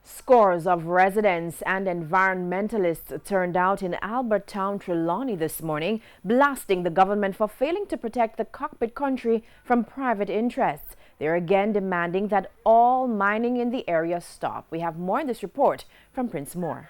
Scores of residents and environmentalists turned out in Albertown, Trelawney this morning, blasting the government for failing to protect the Cockpit country from private interests. They're again demanding that all mining in the area stop. We have more in this report from Prince Moore.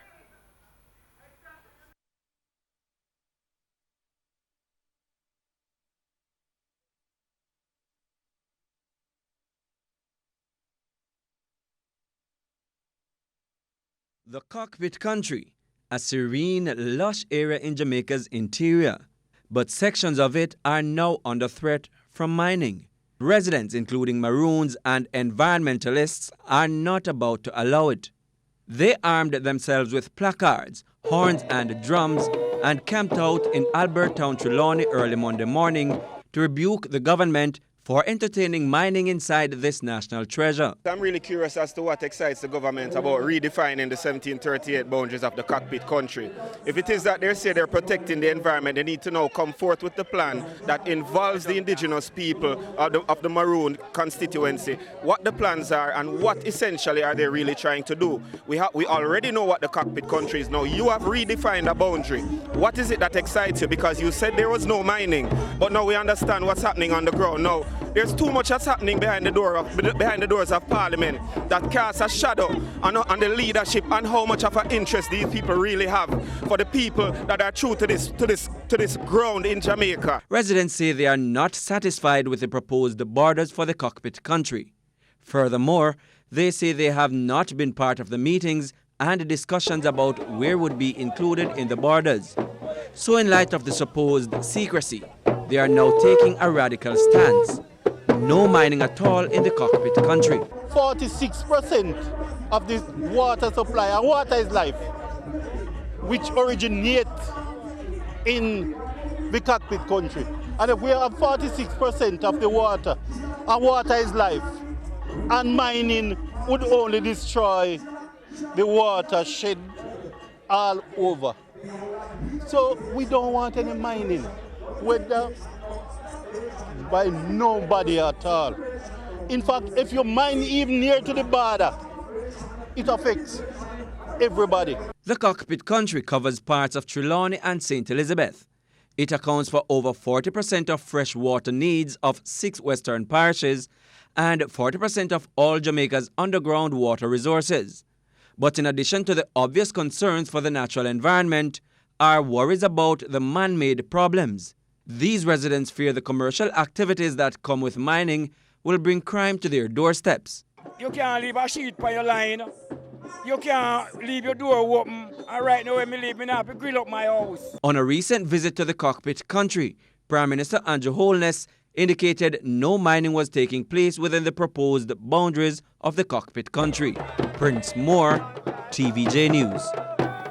The Cockpit country, a serene, lush area in Jamaica's interior, but sections of it are now under threat from mining. Residents, including Maroons and environmentalists, are not about to allow it. They armed themselves with placards, horns and drums and camped out in Albertown, Trelawney early Monday morning to rebuke the government for entertaining mining inside this national treasure. I'm really curious as to what excites the government about redefining the 1738 boundaries of the Cockpit country. If it is that they say they're protecting the environment, they need to now come forth with the plan that involves the indigenous people of the Maroon constituency, what the plans are and what essentially are they really trying to do. We already know what the Cockpit country is now. You have redefined a boundary. What is it that excites you? Because you said there was no mining, but now we understand what's happening on the ground. Now, there's too much that's happening behind the doors of Parliament that casts a shadow on the leadership and how much of an interest these people really have for the people that are true to this ground in Jamaica. Residents say they are not satisfied with the proposed borders for the Cockpit country. Furthermore, they say they have not been part of the meetings and discussions about where would be included in the borders. So in light of the supposed secrecy, they are now taking a radical stance. No mining at all in the Cockpit country. 46% of the water supply, and water is life, which originate in the Cockpit country. And if we have 46% of the water, and water is life, and mining would only destroy the watershed all over. So we don't want any mining, whether by nobody at all. In fact, if you mine even near to the border, it affects everybody. The Cockpit country covers parts of Trelawney and St. Elizabeth. It accounts for over 40% of fresh water needs of 6 western parishes and 40% of all Jamaica's underground water resources. But in addition to the obvious concerns for the natural environment, are worries about the man-made problems. These residents fear the commercial activities that come with mining will bring crime to their doorsteps. You can't leave a sheet by your line. You can't leave your door open. And right now when I leave, I have to grill up my house. On a recent visit to the Cockpit country, Prime Minister Andrew Holness indicated no mining was taking place within the proposed boundaries of the Cockpit country. Prince Moore, TVJ News.